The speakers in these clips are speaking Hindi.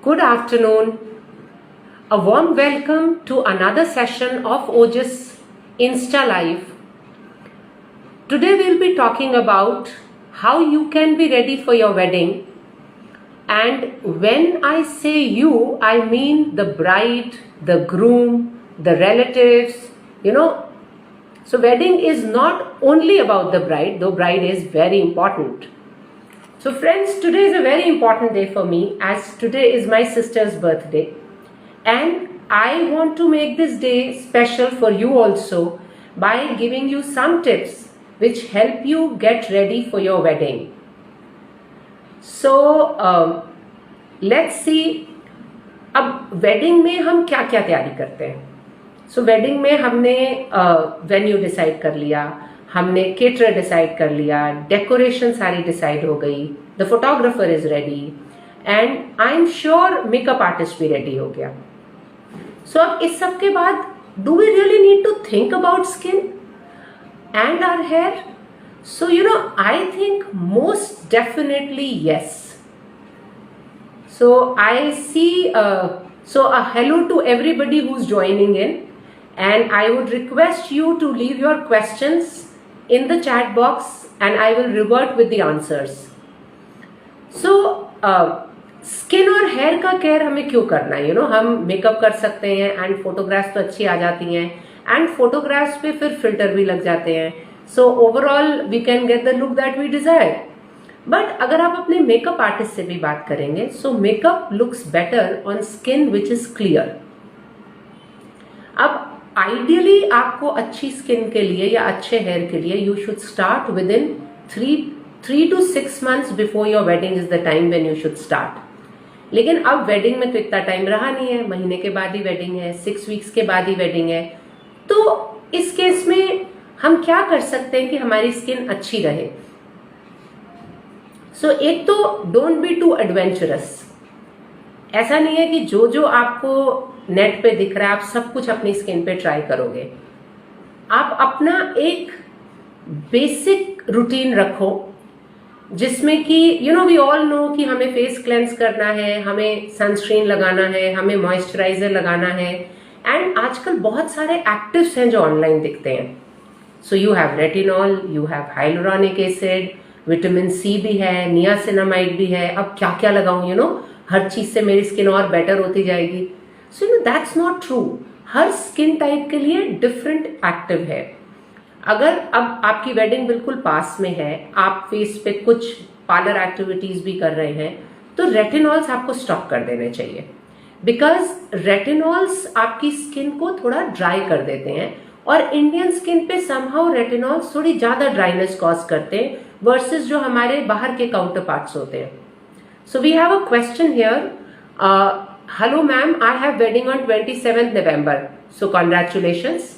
Good afternoon. A warm welcome to another session of OJIS Insta Live. Today we'll be talking about how you can be ready for your wedding. And when I say you, I mean the bride, the groom, the relatives, So wedding is not only about the bride, though bride is very important. So friends, today is a very important day for me as today is my sister's birthday. And I want to make this day special for you also by giving you some tips which help you get ready for your wedding. So let's see, अब वेडिंग में हम क्या क्या तैयारी करते हैं. सो वेडिंग में हमने वेन्यू डिसाइड कर लिया, हमने केटरर डिसाइड कर लिया, डेकोरेशन सारी डिसाइड हो गई, the photographer is ready and I am sure makeup artist भी रेडी हो गया. सो अब इस सब के बाद do we really need to think about skin and our hair? So I think most definitely yes. So I see, so a hello to everybody who's joining in, and I would request you to leave your questions in the chat box and I will revert with the answers. So skin और hair का care हमें क्यों करना है? हम मेकअप कर सकते हैं and photographs तो अच्छी आ जाती हैं and photographs पे फिर filter भी लग जाते हैं. So overall we can get the look that we desire. But अगर आप अपने मेकअप आर्टिस्ट से भी बात करेंगे, सो makeup looks better on skin which is clear. अब आइडियली आपको अच्छी स्किन के लिए या अच्छे हेयर के लिए you should start with in 3 to 6 months before your wedding is the time when you should start. लेकिन अब वेडिंग में तो इतना टाइम रहा नहीं है, महीने के बाद ही वेडिंग है, 6 weeks के बाद ही वेडिंग है. तो इस केस में हम क्या कर सकते हैं कि हमारी स्किन अच्छी रहे? सो एक तो डोंट बी टू एडवेंचरस. ऐसा नहीं है कि जो आपको नेट पे दिख रहा है आप सब कुछ अपनी स्किन पे ट्राई करोगे. आप अपना एक बेसिक रूटीन रखो जिसमें कि वी ऑल नो कि हमें फेस क्लेंस करना है, हमें सनस्क्रीन लगाना है, हमें मॉइस्चराइजर लगाना है. एंड आजकल बहुत सारे एक्टिव्स हैं जो ऑनलाइन दिखते हैं. So you have retinol, you have hyaluronic acid, vitamin C भी है, नियासिनामाइड भी है. अब क्या क्या लगाऊं, हर चीज से मेरी स्किन और बेटर होती जाएगी. So that's not true. Her skin type के लिए डिफरेंट एक्टिव है. अगर अब आपकी वेडिंग बिल्कुल पास में है, आप फेस पे कुछ पार्लर एक्टिविटीज भी कर रहे हैं, तो रेटिनॉल्स आपको स्टॉप कर देने चाहिए. बिकॉज रेटिनॉल्स आपकी स्किन को थोड़ा ड्राई कर देते हैं और इंडियन स्किन पे समहाउ रेटिनॉल्स थोड़ी ज्यादा ड्राइनेस कॉज करते हैं वर्सेस जो हमारे बाहर के काउंटर पार्ट्स होते हैं. So we have a question here. Hello ma'am, I have wedding on 27th November. So congratulations.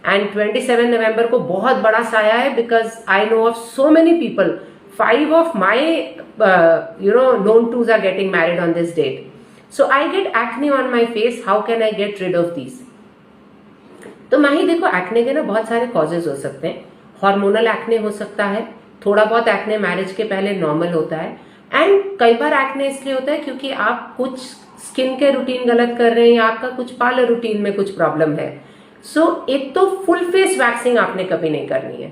And 27 November को बहुत बड़ा साया है because I know of so many people. 5 of my known twos are getting married on this date. So I get acne on my face. How can I get rid of these? तो माही देखो, एक्ने के ना बहुत सारे कॉजेज हो सकते हैं. हार्मोनल एक्ने हो सकता है, थोड़ा बहुत एक्ने मैरिज के पहले नॉर्मल होता है, एंड कई बार एक्ने इसलिए होता है क्योंकि आप कुछ स्किन के रूटीन गलत कर रहे हैं या आपका कुछ पार्लर रूटीन में कुछ प्रॉब्लम है. सो एक तो फुल फेस वैक्सिंग आपने कभी नहीं करनी है.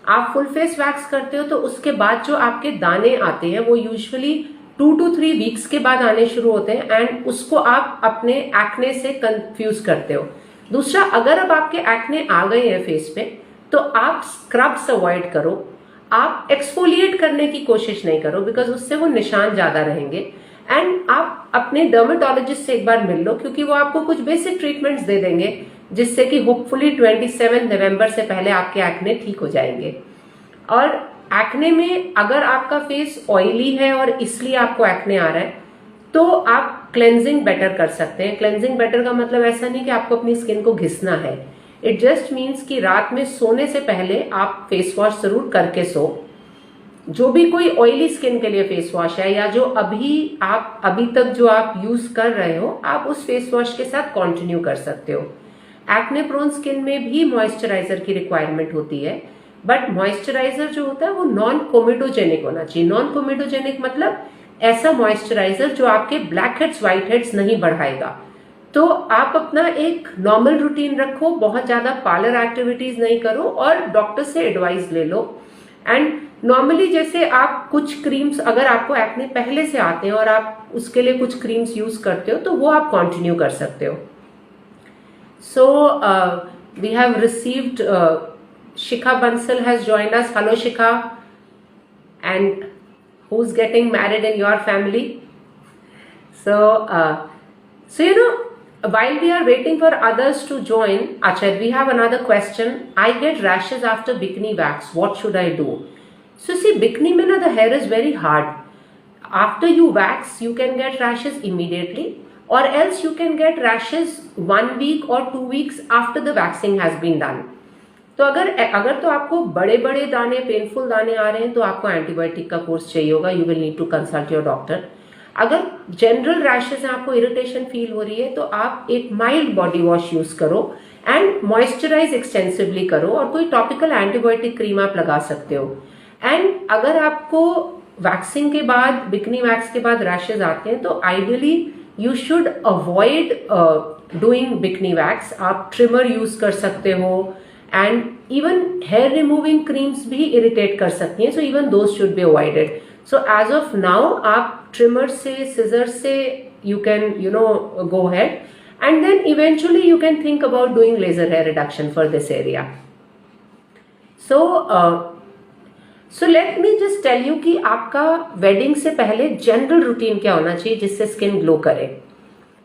आप फुल फेस वैक्स करते हो तो उसके बाद जो आपके दाने आते हैं वो यूजुअली 2 to 3 weeks के बाद आने शुरू होते हैं एंड उसको आप अपने एक्ने से कंफ्यूज करते हो. दूसरा, अगर अब आपके एक्ने आ गए हैं फेस पे तो आप स्क्रब्स अवॉइड करो. आप एक्सफोलिएट करने की कोशिश नहीं करो बिकॉज उससे वो निशान ज्यादा रहेंगे. एंड आप अपने डर्मेटोलॉजिस्ट से एक बार मिल लो क्योंकि वो आपको कुछ बेसिक ट्रीटमेंट्स दे देंगे जिससे कि होपफुली 27 November से पहले आपके एक्ने ठीक हो जाएंगे. और एक्ने में अगर आपका फेस ऑयली है और इसलिए आपको एक्ने आ रहा है तो आप क्लेंजिंग बेटर कर सकते हैं. क्लेंजिंग बेटर का मतलब ऐसा नहीं कि आपको अपनी स्किन को घिसना है. इट जस्ट मीन्स कि रात में सोने से पहले आप फेस वॉश जरूर करके सो. जो भी कोई ऑयली स्किन के लिए फेस वॉश है या जो अभी तक जो आप यूज कर रहे हो आप उस फेस वॉश के साथ कंटिन्यू कर सकते हो. एक्ने प्रोन स्किन में भी मॉइस्चराइजर की रिक्वायरमेंट होती है बट मॉइस्चराइजर जो होता है वो नॉन कोमेडोजेनिक होना चाहिए. नॉन कोमेडोजेनिक मतलब ऐसा मॉइस्चराइजर जो आपके ब्लैक हेड्स व्हाइट हेड्स नहीं बढ़ाएगा। तो आप अपना एक नॉर्मल रूटीन रखो, बहुत ज्यादा पार्लर एक्टिविटीज नहीं करो और डॉक्टर से एडवाइस ले लो। एंड नॉर्मली जैसे आप कुछ क्रीम्स, अगर आपको एक्ने पहले से आते हैं और आप उसके लिए कुछ क्रीम्स यूज करते हो तो वो आप कंटिन्यू कर सकते हो। So we have received Shikha Bansal has joined us. Hello Shikha. And who's getting married in your family? So you know, while we are waiting for others to join, Achar, we have another question. I get rashes after bikini wax. What should I do? So see, bikini mein na, the hair is very hard. After you wax, you can get rashes immediately, or else you can get rashes 1 week or 2 weeks after the waxing has been done. तो अगर तो आपको बड़े बड़े दाने, पेनफुल दाने आ रहे हैं तो आपको एंटीबायोटिक का कोर्स चाहिए होगा, you will need to consult your doctor. अगर जनरल रैशेस हैं, आपको इरिटेशन फील हो रही है, तो आप एक माइल्ड बॉडी वॉश यूज करो एंड मॉइस्चराइज एक्सटेंसिवली करो, और कोई टॉपिकल एंटीबायोटिक क्रीम आप लगा सकते हो। एंड अगर आपको वैक्सिंग के बाद, बिकनी वैक्स के बाद रैशेज आते हैं तो ideally you should avoid doing bikini wax. आप ट्रिमर यूज कर सकते हो, and even hair removing creams भी इरिटेट कर सकती हैं, so even those should be avoided. So as of now आप ट्रिमर से, सिजर से you can go ahead, and then eventually you can think about doing laser hair reduction for this area. So let me just tell you कि आपका वेडिंग से पहले जनरल रूटीन क्या होना चाहिए जिससे स्किन ग्लो करे।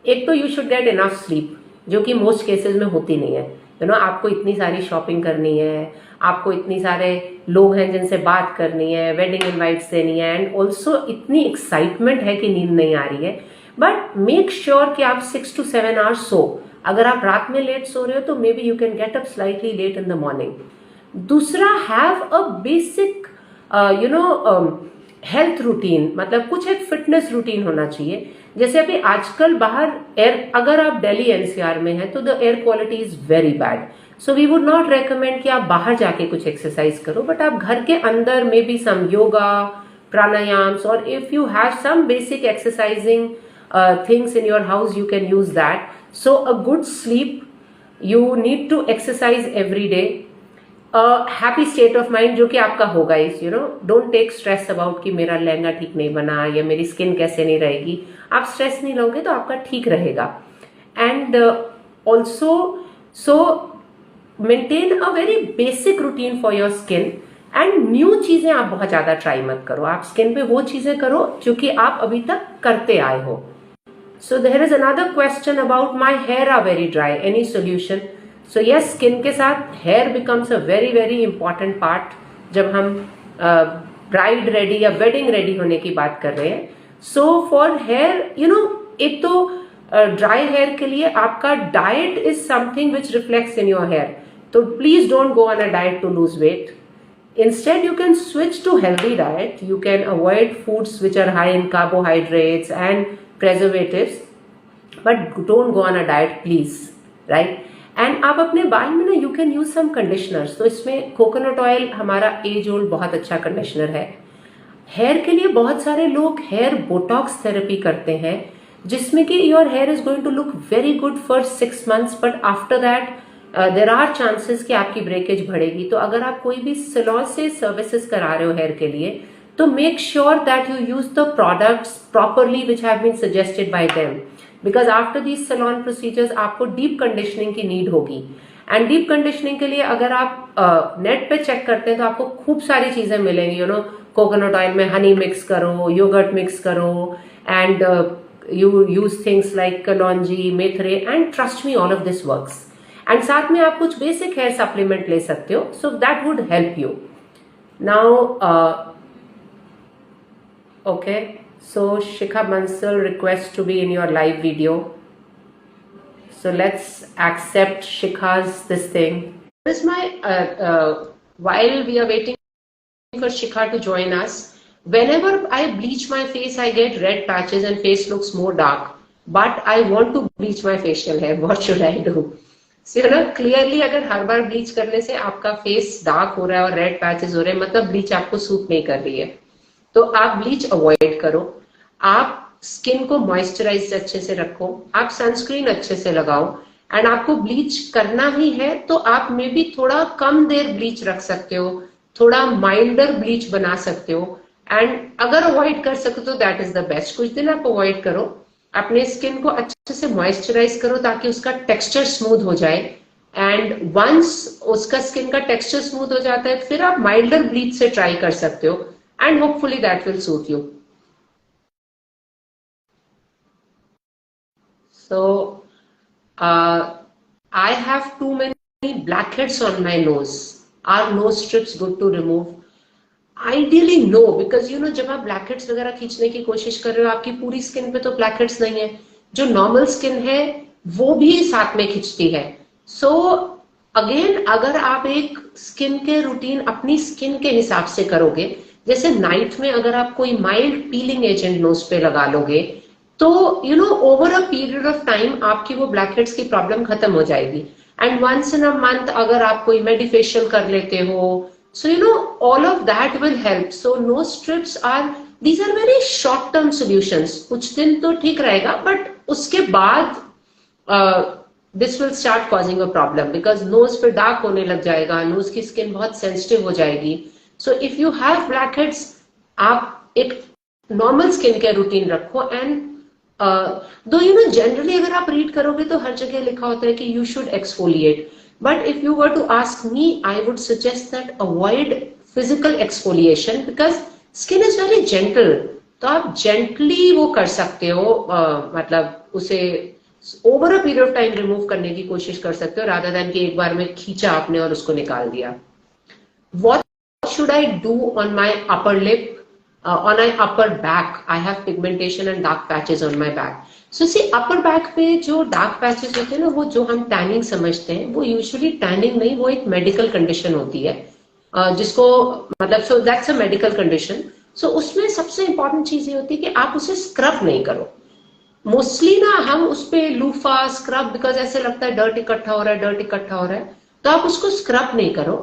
एक तो you should get enough sleep, जो कि मोस्ट केसेस में होती नहीं है। आपको इतनी सारी शॉपिंग करनी है, आपको इतनी सारे लोग हैं जिनसे बात करनी है, वेडिंग इनवाइट्स देनी है, एंड ऑल्सो इतनी एक्साइटमेंट है कि नींद नहीं आ रही है। बट मेक श्योर कि आप 6 to 7 आवर्स सो। अगर आप रात में लेट सो रहे हो तो maybe you can get up slightly late in the morning. दूसरा, have a basic health routine, मतलब कुछ एक फिटनेस रूटीन होना चाहिए। जैसे अभी आजकल बाहर एयर, अगर आप दिल्ली एनसीआर में हैं तो the air quality is very bad, so we would not recommend कि आप बाहर जाके कुछ एक्सरसाइज करो, बट आप घर के अंदर may be some yoga, pranayams, और if you have some basic exercising things in your house you can use that. So a good sleep, you need to exercise every day, happy state of mind जो कि आपका होगा इस डोंट टेक स्ट्रेस अबाउट कि मेरा लहंगा ठीक नहीं बना या मेरी स्किन कैसे नहीं रहेगी। आप स्ट्रेस नहीं लोगे तो आपका ठीक रहेगा। And also so maintain a very basic routine for your skin, and new चीजें आप बहुत ज्यादा ट्राई मत करो। आप स्किन पे वो चीजें करो जो कि आप अभी तक करते आए हो। So there is another question about my hair are very dry, any solution? So yes, skin के साथ hair becomes a very very important part जब हम ब्राइड रेडी या वेडिंग रेडी होने की बात कर रहे हैं। सो फॉर हेयर एक तो ड्राई हेयर के लिए आपका diet is something which reflects in your hair, तो please don't go on a diet to lose weight. Instead, you can switch to healthy diet. You can avoid foods which are high in carbohydrates and preservatives, but don't go on a diet, please, right? And आप अपने बाल में ना, you can use some conditioners. तो इसमें कोकोनट ऑयल हमारा एज ओल्ड बहुत अच्छा कंडीशनर है। हेयर के लिए बहुत सारे लोग हेयर बोटॉक्स थेरेपी करते हैं, जिसमें कि your hair is going to look very good for 6 months, but after that there are chances कि आपकी ब्रेकेज बढ़ेगी। तो अगर आप कोई भी सैलून से सर्विसेज करा रहे हो हेयर के लिए, तो make sure that you use the products properly which have been suggested by them, because after these salon procedures आपको डीप कंडीशनिंग की नीड होगी। एंड डीप कंडीशनिंग के लिए अगर आप नेट पे चेक करते हैं तो आपको खूब सारी चीजें मिलेंगी। कोकोनट ऑयल में हनी मिक्स करो, योगर्ट मिक्स करो, and you use things like kalonji, मेथरे, and trust me all of this works. And साथ में आप कुछ बेसिक हेयर सप्लीमेंट ले सकते हो, so that would help you. Now okay, so Shikha Bansal request to be in your live video, so let's accept Shikha's this thing. This is my while we are waiting for Shikha to join us, whenever I bleach my face I get red patches and face looks more dark, but I want to bleach my facial hair. What should I do? So clearly अगर हर बार ब्लीच करने से आपका फेस डार्क हो रहा है और रेड पैचेस हो रहे हैं, मतलब ब्लीच आपको सूट नहीं कर रही है, तो आप ब्लीच अवॉइड करो। आप स्किन को मॉइस्चराइज अच्छे से रखो, आप सनस्क्रीन अच्छे से लगाओ, एंड आपको ब्लीच करना ही है तो आप मे बी थोड़ा कम देर ब्लीच रख सकते हो, थोड़ा माइल्डर ब्लीच बना सकते हो, एंड अगर अवॉइड कर सकते तो दैट इज द बेस्ट। कुछ दिन आप अवॉइड करो, अपने स्किन को अच्छे से मॉइस्चराइज करो ताकि उसका टेक्सचर स्मूथ हो जाए, एंड वंस उसका स्किन का टेक्सचर स्मूथ हो जाता है फिर आप माइल्डर ब्लीच से ट्राई कर सकते हो, and hopefully that will suit you. So I have too many blackheads on my nose. Are nose strips good to remove? Ideally no, because you know जब आप ब्लैकहेड्स वगैरह खींचने की कोशिश कर रहे हो आपकी पूरी स्किन पे तो ब्लैकहेड्स नहीं है, जो नॉर्मल स्किन है वो भी साथ में खिंचती है। सो अगेन अगर आप एक स्किन के रूटीन अपनी स्किन के हिसाब से करोगे, जैसे नाइट में अगर आप कोई माइल्ड पीलिंग एजेंट नोज पे लगा लोगे तो you know over a period of time आपकी वो ब्लैकहेड्स की प्रॉब्लम खत्म हो जाएगी। And once in a month अगर आप कोई मेडिफेशियल कर लेते हो, so you know all of that will help. So nose strips are, these are very short term solutions, कुछ दिन तो ठीक रहेगा but उसके बाद this will start causing a problem because nose पे डार्क होने लग जाएगा, nose की स्किन बहुत सेंसिटिव हो जाएगी। So if you have blackheads आप एक नॉर्मल स्किन केयर रूटीन रखो, एंड दो यू नो जनरली अगर आप रीड करोगे तो हर जगह लिखा होता है कि you should exfoliate, but if you were to ask me, I would suggest that avoid physical exfoliation because skin is very gentle. तो आप gently वो कर सकते हो, मतलब उसे over a period of time remove करने की कोशिश कर सकते हो rather than कि एक बार में खींचा आपने और उसको निकाल दिया। What should I do on my upper lip? On my upper back, I have pigmentation and dark patches on my back. So see, upper back पे जो डार्क पैचेस होते हैं ना, वो जो हम टैनिंग समझते हैं वो यूजुअली टैनिंग नहीं, वो एक मेडिकल कंडीशन होती है, जिसको मतलब so that's a medical condition. So उसमें सबसे इंपॉर्टेंट चीज ये होती है कि आप उसे स्क्रब नहीं करो। मोस्टली ना हम उस पे लूफा स्क्रब, बिकॉज ऐसे लगता है डर्ट इकट्ठा हो रहा है, डर्ट इकट्ठा हो रहा है, तो आप उसको स्क्रब नहीं करो।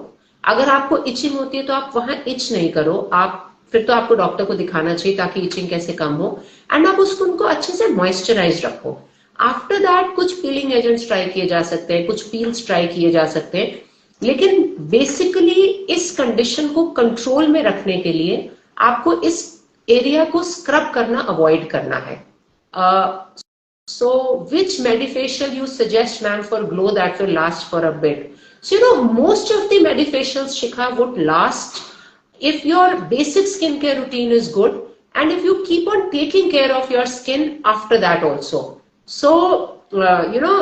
अगर आपको इचिंग होती है तो आप वहां इच नहीं करो, आप फिर तो आपको डॉक्टर को दिखाना चाहिए ताकि इचिंग कैसे कम हो, एंड आप उसको उनको अच्छे से मॉइस्चराइज रखो। आफ्टर दैट कुछ पीलिंग एजेंट्स ट्राई किए जा सकते हैं, कुछ पील्स ट्राई किए जा सकते हैं, लेकिन बेसिकली इस कंडीशन को कंट्रोल में रखने के लिए आपको इस एरिया को स्क्रब करना अवॉइड करना है। So which medifacial you suggest, ma'am, for glow that will last for a bit? So you know most of the medifacials, Shikha, would last if your basic skincare routine is good and if you keep on taking care of your skin after that also. So you know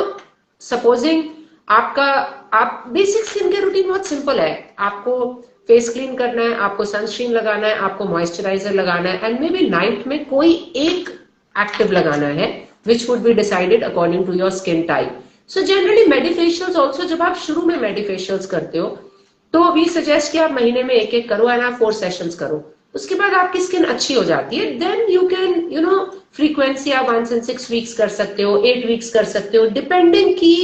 supposing आप बेसिक स्किन केयर रूटीन बहुत सिंपल है, आपको फेस क्लीन करना है, आपको सनस्क्रीन लगाना है, आपको मॉइस्चराइजर लगाना है, एंड मे बी नाइट में कोई एक एक्टिव लगाना है which would be decided according to your skin type. So generally medifacials also, जब आप शुरू में medifacials करते हो तो we suggest कि आप महीने में एक एक करो एंड आप 4 सेशंस करो, उसके बाद आपकी स्किन अच्छी हो जाती है, then you can you know frequency आप 1 in 6 weeks कर सकते हो, 8 weeks कर सकते हो, depending कि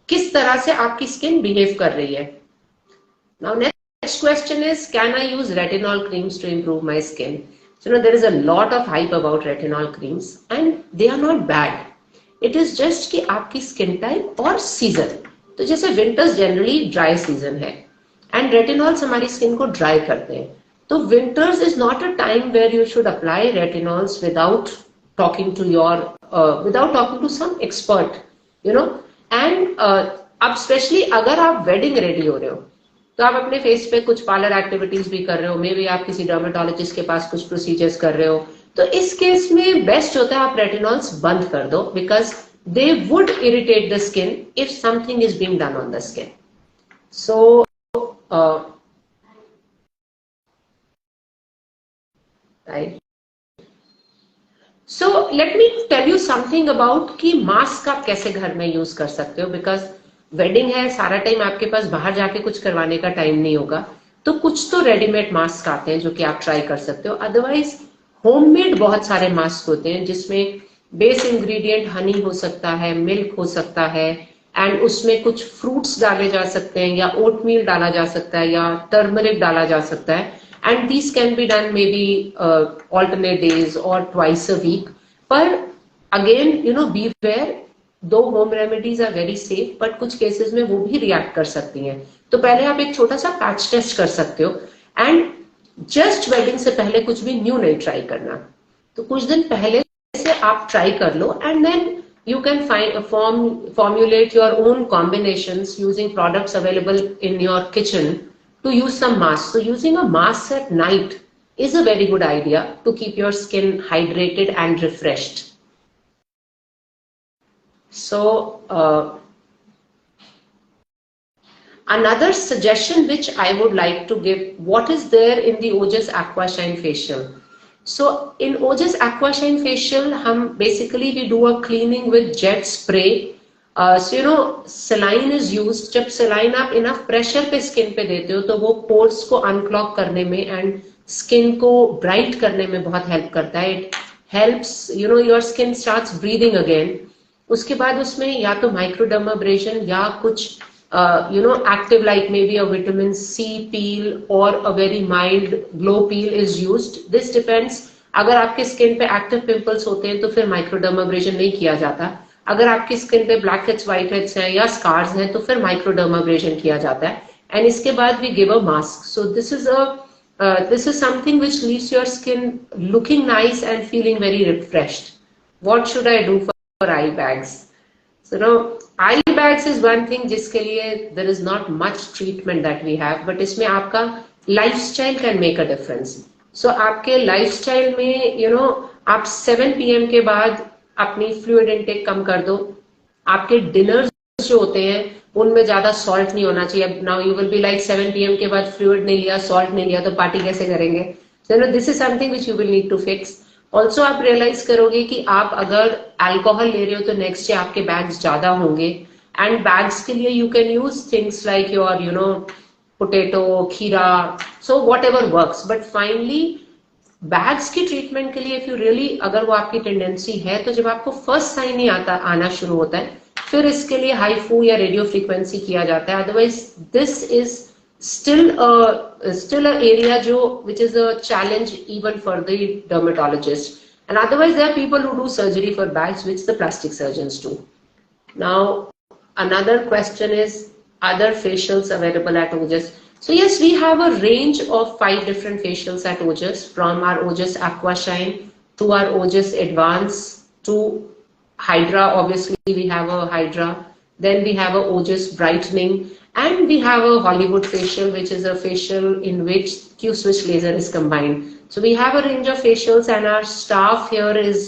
किस तरह से आपकी स्किन बिहेव कर रही है। Now next question is, can I use retinol creams to improve my skin? So you know there is a lot of hype about retinol creams and they are not bad. It is just कि आपकी स्किन टाइप और सीजन, तो जैसे विंटर्स जनरली ड्राई सीजन है एंड रेटिनॉल्स हमारी स्किन को ड्राई करते हैं, तो winters is not a time where you should apply retinols without talking to some expert, you know. And अब स्पेशली अगर आप वेडिंग रेडी हो रहे हो तो आप अपने फेस पे कुछ पार्लर एक्टिविटीज भी कर रहे हो, मे बी आप किसी डर्मेटोलॉजिस्ट के पास कुछ प्रोसीजर्स कर रहे हो, तो इस केस में बेस्ट होता है आप रेटिनॉल्स बंद कर दो, because they would irritate the skin if something is being done on the skin. So right, so let me tell you something about कि मास्क आप कैसे घर में यूज कर सकते हो, बिकॉज वेडिंग है, सारा टाइम आपके पास बाहर जाके कुछ करवाने का टाइम नहीं होगा, तो कुछ तो रेडीमेड मास्क आते हैं जो कि आप ट्राई कर सकते हो, अदरवाइज होममेड बहुत सारे मास्क होते हैं जिसमें बेस इंग्रेडिएंट हनी हो सकता है, मिल्क हो सकता है, एंड उसमें कुछ फ्रूट्स डाले जा सकते हैं या ओटमील डाला जा सकता है या टर्मरिक डाला जा सकता है, and these can be done maybe alternate days or twice a week. पर again beware, though home remedies are very safe, but कुछ केसेस में वो भी रिएक्ट कर सकती हैं। तो पहले आप एक छोटा सा पैच टेस्ट कर सकते हो, एंड जस्ट वेडिंग से पहले कुछ भी न्यू नहीं ट्राई करना। तो कुछ दिन पहले से आप ट्राई कर लो, and then you can formulate your own combinations using products available in your kitchen to use some mask. So using a mask at night is a very good idea to keep your skin hydrated and refreshed. So another suggestion which I would like to give, what is there in the Ojas Aquashine facial? So in Ojas Aquashine facial, हम basically we do a cleaning with jet spray. So saline is used. जब saline आप enough pressure पे skin पे देते हो तो वो pores को unclog करने में and skin को bright करने में बहुत help करता है. It helps your skin starts breathing again. उसके बाद उसमें या तो microdermabrasion या कुछ active like maybe a vitamin C peel or a very mild glow peel is used. This depends. अगर आपके स्किन पे एक्टिव पिंपल्स होते हैं तो फिर माइक्रोडर्माब्रेशन नहीं किया जाता। अगर आपकी स्किन पे ब्लैक हेड्स, व्हाइट हेड्स हैं या स्कार्स हैं तो फिर माइक्रोडर्माब्रेशन किया जाता है, एंड इसके बाद we give a mask. So this is something which leaves your skin looking nice and feeling very refreshed. What should I do for eye bags? So eye bags is one thing जिसके लिए there is not much treatment that we have, but इसमें आपका lifestyle can make a difference. So आपके lifestyle में आप 7 PM के बाद अपनी fluid intake कम कर दो। आपके dinners जो होते हैं उनमें ज्यादा salt नहीं होना चाहिए। Now you will be like 7 PM के बाद fluid नहीं लिया, salt नहीं लिया तो पार्टी कैसे करेंगे? So this is something which you will need to fix. Also आप रियलाइज करोगे कि आप अगर अल्कोहल ले रहे हो तो नेक्स्ट डे आपके बैग्स ज्यादा होंगे, एंड बैग्स के लिए you can use things like your potato, kheera, so whatever works. But finally bags की ट्रीटमेंट के लिए इफ यू रियली अगर वो आपकी टेंडेंसी है तो जब आपको फर्स्ट साइन ही आना शुरू होता है फिर इसके लिए हाईफू या रेडियो फ्रीक्वेंसी किया जाता है। Otherwise this is still an area which is a challenge even for the dermatologist, and otherwise there are people who do surgery for bags which the plastic surgeons do. Now another question is, other facials available at Ojas? So yes, we have a range of 5 different facials at Ojas, from our Ojas Aquashine to our Ojas Advance to Hydra. Obviously we have a Hydra, then we have a Ojas Brightening, and we have a Hollywood facial, which is a facial in which Q-switch laser is combined. So we have a range of facials, and our staff here is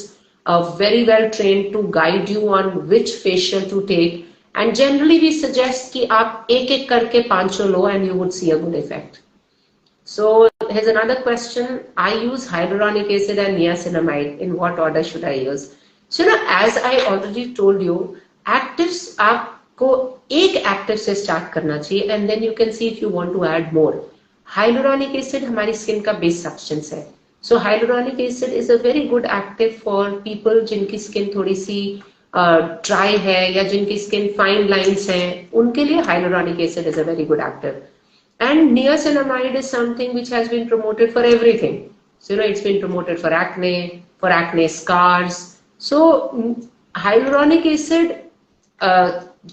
very well trained to guide you on which facial to take. And generally we suggest कि आप एक करके 5 लो and you would see a good effect. So here's another question. I use hyaluronic acid and niacinamide. In what order should I use? So as I already told you, actives आपको एक एक्टिव से स्टार्ट करना चाहिए, and then you can see if you want to add more. Hyaluronic acid हमारी स्किन का बेस सब्सटेंस है, so hyaluronic acid is a very good active for people जिनकी स्किन थोड़ी सी ड्राई है या जिनकी स्किन फाइन लाइंस हैं, उनके लिए hyaluronic acid is a very good active. And niacinamide is something which has been promoted for everything, so it's been promoted for acne scars. So hyaluronic acid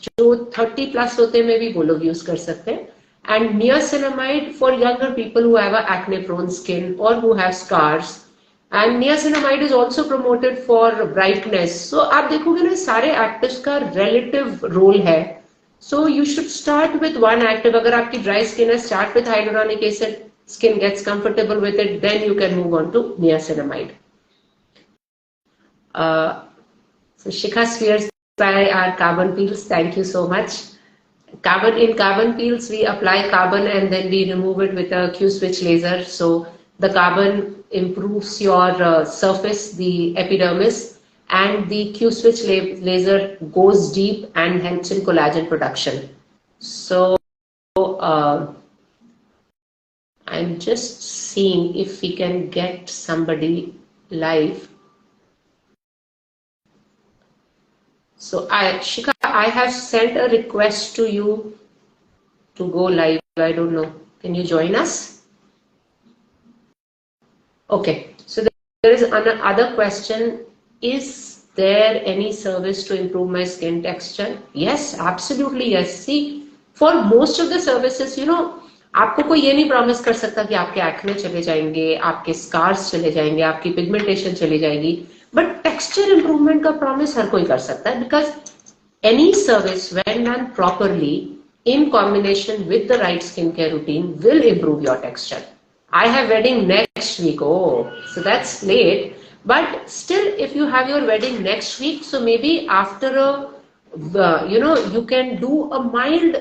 जो 30+ होते हैं में भी वो लोग यूज कर सकते हैं, and niacinamide for younger people who have a acne prone skin और who have scars, and niacinamide is also promoted for brightness. So आप देखोगे ना सारे एक्टिव्स का रिलेटिव रोल है, so you should start with one active. अगर आपकी ड्राई स्किन है, start with hyaluronic acid, skin gets comfortable with it, then you can move on to niacinamide. So Shikha swears by our carbon peels. Thank you so much. In carbon peels, we apply carbon and then we remove it with a Q-switch laser. So the carbon improves your surface, the epidermis, and the Q-switch laser goes deep and helps in collagen production. So I'm just seeing if we can get somebody live. So Shikha, I have sent a request to you to go live. I don't know. Can you join us? Okay, so there is another question. Is there any service to improve my skin texture? Yes, absolutely yes. See, for most of the services, आपको कोई ये नहीं प्रॉमिस कर सकता कि आपके एक्ने चले जाएंगे, आपके स्कार्स चले जाएंगे, आपकी पिगमेंटेशन चली जाएगी, बट टेक्सचर इंप्रूवमेंट का प्रॉमिस हर कोई कर सकता है, because any service when done properly in combination with the right skincare routine will improve your texture. I have wedding next week. Oh, so that's late. But still, if you have your wedding next week, so maybe after you can do a mild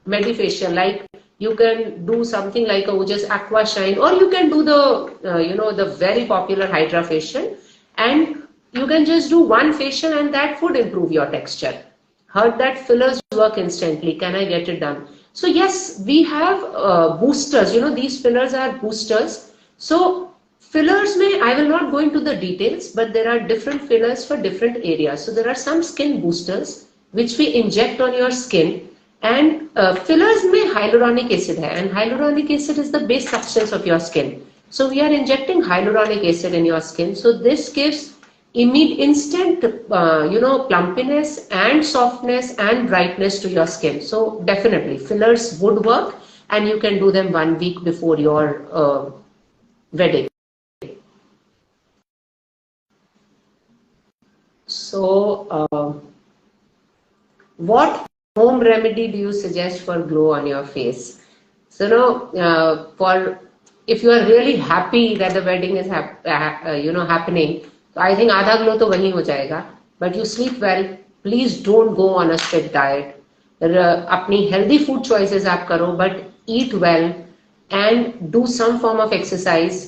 medifacial, like you can do something like a Ojas Aqua Shine, or you can do the the very popular Hydra facial, and you can just do one facial, and that would improve your texture. Heard that fillers work instantly. Can I get it done? So yes, we have boosters. These fillers are boosters. So fillers I will not go into the details, but there are different fillers for different areas. So there are some skin boosters which we inject on your skin, and fillers hyaluronic acid hai, and hyaluronic acid is the base substance of your skin. So we are injecting hyaluronic acid in your skin. So this gives instant plumpiness and softness and brightness to your skin. So definitely fillers would work, and you can do them 1 week before your wedding. So what home remedy do you suggest for glow on your face? So for if you are really happy that the wedding is happening, तो आई थिंक आधा ग्लो तो वहीं हो जाएगा. But you sleep well, please don't go on a strict diet. अपनी हेल्दी फूड चॉइसेस आप करो, but eat well and do some form of exercise.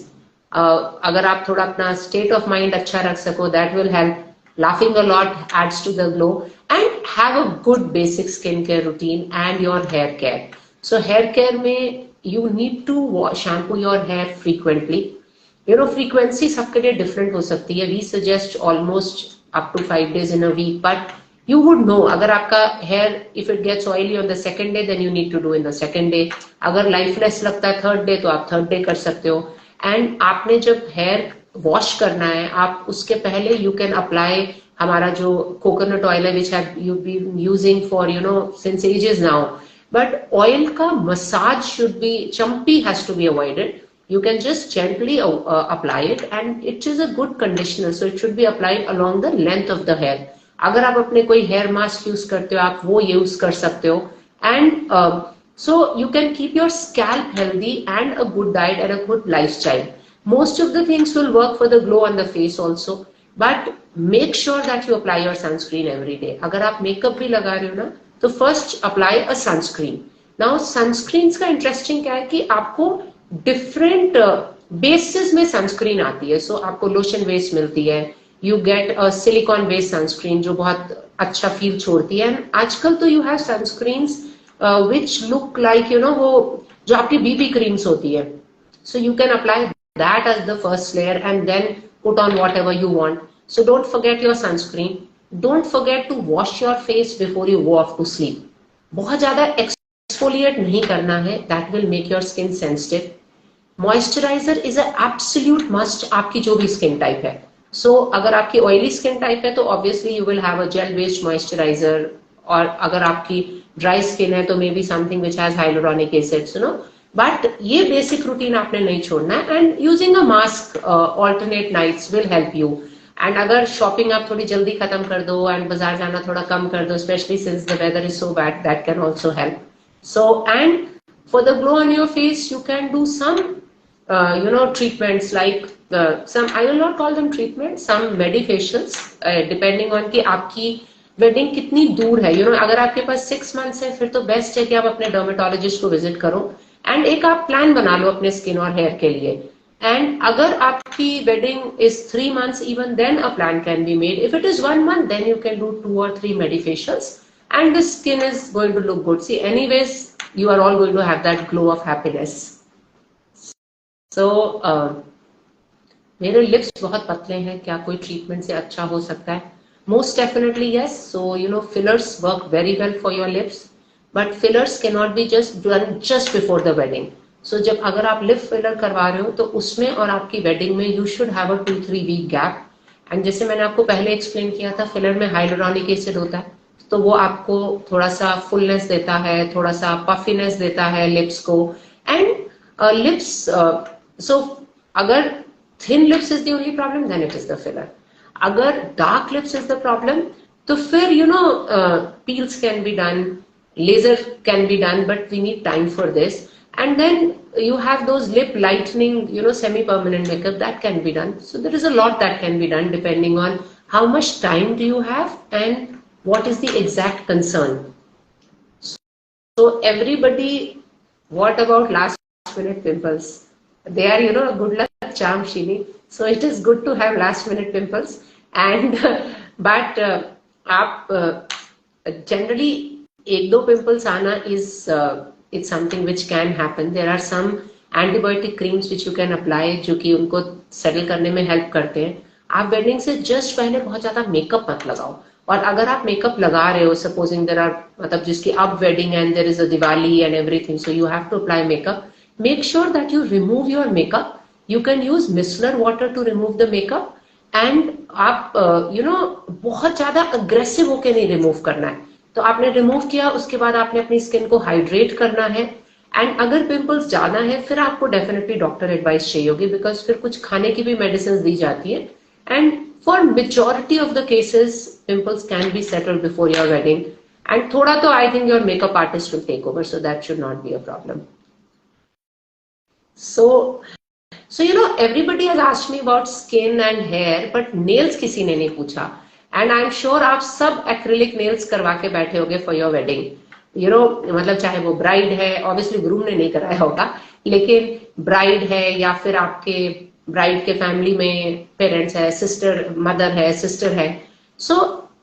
अगर आप थोड़ा अपना स्टेट ऑफ माइंड अच्छा रख सको, that will help. Laughing a lot adds to the glow, and have a good basic skincare routine and your hair care. So hair care में you need to shampoo your hair frequently. Frequency सबके लिए different हो सकती है. We suggest almost up to 5 days in a week, but you would know. अगर आपका hair, if it gets oily on the second day, then you need to do in the second day. अगर lifeless लगता है third day, तो आप third day कर सकते हो. And आपने जब hair wash करना है, आप उसके पहले you can apply हमारा जो coconut oil है, which have you been using for since ages now. But oil का massage should be, chumpy has to be avoided. You can just gently apply it, and it is a good conditioner, so it should be applied along the length of the hair. अगर आप अपने कोई hair mask use करते हो, आप वो use कर सकते हो. And so you can keep your scalp healthy, and a good diet and a good lifestyle. Most of the things will work for the glow on the face also, but make sure that you apply your sunscreen every day. अगर आप makeup भी लगा रहे हो ना, तो first apply a sunscreen. Now sunscreens का interesting क्या है कि आपको डिफरेंट बेसिस में सनस्क्रीन आती है. सो आपको लोशन बेस मिलती है, you get a silicone base sunscreen जो बहुत अच्छा फील छोड़ती है. एंड आजकल तो you have sunscreens which look like वो जो आपकी बीबी क्रीम्स होती है. So you can apply that as the first layer and then put on whatever you want. So don't forget your sunscreen. Don't forget to wash your face before you go off to sleep. बहुत ज्यादा एक्सफोलिएट नहीं करना है, that will make your skin sensitive. Moisturiser is a absolute must, आपकी जो भी स्किन टाइप है. सो अगर आपकी ऑयली स्किन टाइप है तो obviously you will have a gel based moisturiser, और अगर आपकी ड्राई स्किन है तो maybe something which has hyaluronic acid. But ये बेसिक रूटीन आपने नहीं छोड़ना है. And using a mask alternate nights will help you. And अगर शॉपिंग आप थोड़ी जल्दी खत्म कर दो एंड बाजार जाना थोड़ा कम कर दो, specially since the weather is so bad, that can also help. So and for the glow on your face you can do some treatments like some, I will not call them treatments, some medifacials, depending on कि आपकी वेडिंग कितनी दूर है. अगर आपके पास 6 months है, फिर तो बेस्ट है कि आप अपने डर्मेटोलॉजिस्ट को विजिट करो, एंड एक आप प्लान बना लो अपने स्किन और हेयर के लिए. एंड अगर आपकी wedding is 3 months, even then a plan can be made. If it is 1 month, then you can do 2 or 3 medifacials, and the skin is going to look good. See, anyways, you are all going to have that glow of happiness. So मेरे लिप्स बहुत पतले हैं, क्या कोई ट्रीटमेंट से अच्छा हो सकता है? Most definitely yes. So fillers work very well for your lips, but fillers cannot be just done just before the wedding. सो जब अगर आप लिप फिलर करवा रहे हो तो उसमें और आपकी वेडिंग में you should have a 2-3 week gap. And जैसे मैंने आपको पहले एक्सप्लेन किया था, फिलर में हाइलुरोनिक एसिड होता है, तो वो आपको थोड़ा सा फुलनेस देता है, थोड़ा सा पफिनेस देता है लिप्स को। एंड लिप्स, सो अगर thin lips is the only problem then it is the filler. अगर dark lips is the problem तो फिर peels can be done, laser can be done, but we need time for this. And then you have those lip lightening, semi permanent makeup that can be done. So there is a lot that can be done depending on how much time do you have and what is the exact concern. So everybody, what about last minute pimples? They are, a good luck charm, Shini. So it is good to have last minute pimples. And but आप generally एक दो पिंपल्स आना is it's something which can happen. There are some antibiotic creams which you can apply जो कि उनको सेटल करने में हेल्प करते हैं। आप वेडिंग से जस्ट पहले बहुत ज्यादा मेकअप मत लगाओ। और अगर आप मेकअप लगा रहे हो, सपोजिंग देयर आर मतलब जिसकी अब wedding and there is a Diwali and everything, so you have to apply makeup, make sure that you remove your makeup. You can use micellar water to remove the makeup. And आप बहुत ज्यादा अग्रेसिव होके नहीं रिमूव करना है। तो आपने रिमूव किया, उसके बाद आपने अपनी स्किन को हाइड्रेट करना है। एंड अगर पिंपल्स ज्यादा है फिर आपको डेफिनेटली डॉक्टर एडवाइस चाहिए होगी, बिकॉज फिर कुछ खाने की भी मेडिसिन दी जाती है। And for majority of the cases pimples can be settled before your wedding. And थोड़ा तो I think your makeup artist will take over, so that should not be a problem. So everybody has asked me about skin and hair, but nails किसी ने नहीं पूछा। एंड आई एम श्योर आप सब एक्रिलिक नेल्स करवा के बैठे होगे फॉर योर वेडिंग। मतलब चाहे वो ब्राइड है, ऑब्वियसली ग्रूम ने नहीं कराया होगा, लेकिन ब्राइड है या फिर आपके ब्राइड के फैमिली में पेरेंट्स है, सिस्टर, मदर है, सिस्टर है। सो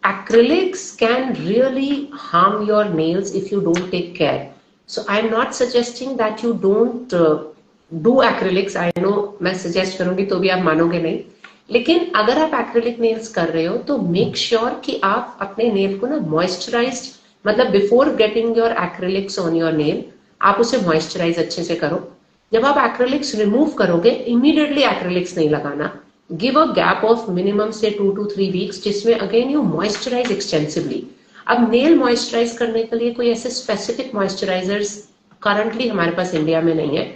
acrylics can really harm your nails if you don't take care. So I'm not suggesting that you don't do acrylics. I know मैं suggest करूंगी तो भी आप मानोगे नहीं, लेकिन अगर आप एक्रिलिक नेल्स कर रहे हो तो मेक श्योर कि आप अपने नेल को ना मॉइस्चराइज्ड, मतलब before getting your acrylics on your nail आप उसे मॉइस्चराइज अच्छे से करो। जब आप एक्रिलिक्स रिमूव करोगे इमीडिएटली एक्रिलिक्स नहीं लगाना। Give a gap of minimum से 2 to 3 वीक्स जिसमें अगेन यू मॉइस्चराइज एक्सटेंसिवली। अब नेल मॉइस्चराइज करने के लिए कोई ऐसे स्पेसिफिक मॉइस्चराइजर्स करंटली हमारे पास इंडिया में नहीं है।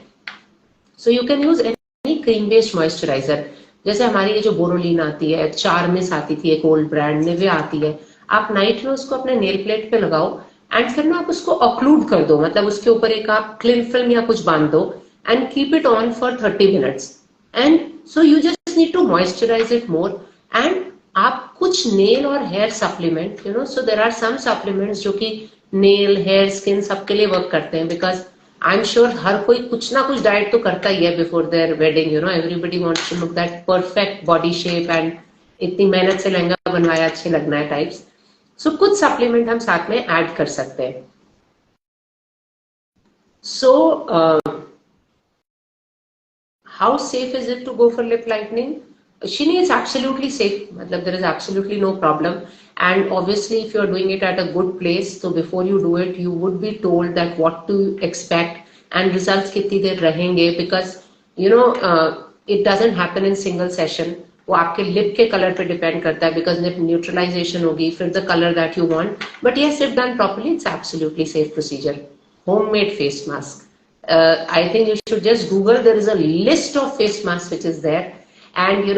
So you can use any cream based moisturiser, जैसे हमारी ये जो बोरोलिन आती है, चार्मिस आती थी एक ओल्ड ब्रांड, निविया आती है। आप नाइट में उसको अपने नेल प्लेट पे लगाओ एंड फिर ना आप उसको ऑक्लूड कर दो, मतलब उसके ऊपर एक आप क्लिन फिल्म या कुछ बांध दो and keep it on for 30 minutes. And so you just need to moisturise it more. And आप कुछ नेल और hair supplement, so there are some supplements जो कि नेल, हेयर, स्किन सबके लिए वर्क करते हैं, बिकॉज आई एम श्योर हर कोई कुछ ना कुछ डाइट तो करता ही है before their wedding. Everybody wants to look that perfect body shape and इतनी मेहनत से लहंगा बनवाया, अच्छे लगना है टाइप्स। सो कुछ सप्लीमेंट हम साथ में ऐड कर सकते हैं। So how safe is it to go for lip lightening? Shini, it's absolutely safe. मतलब there is absolutely no problem. And obviously, if you are doing it at a good place, so before you do it, you would be told that what to expect and results कितनी देर रहेंगे, because it doesn't happen in single session. वो आपके लिप के कलर पे डिपेंड करता है, because लिप न्यूट्रलाइजेशन होगी, फिर the colour that you want. But yes, if done properly, it's absolutely safe procedure. Homemade face mask. I think you should just Google. There is a list of face masks which is there. And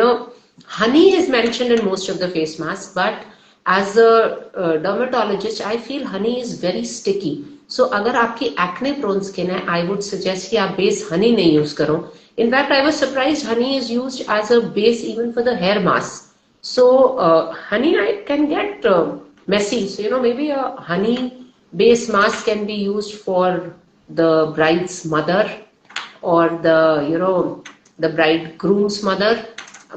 honey is mentioned in most of the face masks, but as a dermatologist I feel honey is very sticky. So अगर आपकी acne prone skin है, I would suggest कि आप base honey नहीं use करो। In fact, I was surprised honey is used as a base even for the hair mask. So honey can get messy. So maybe a honey base mask can be used for the bride's mother or the bridegroom's mother,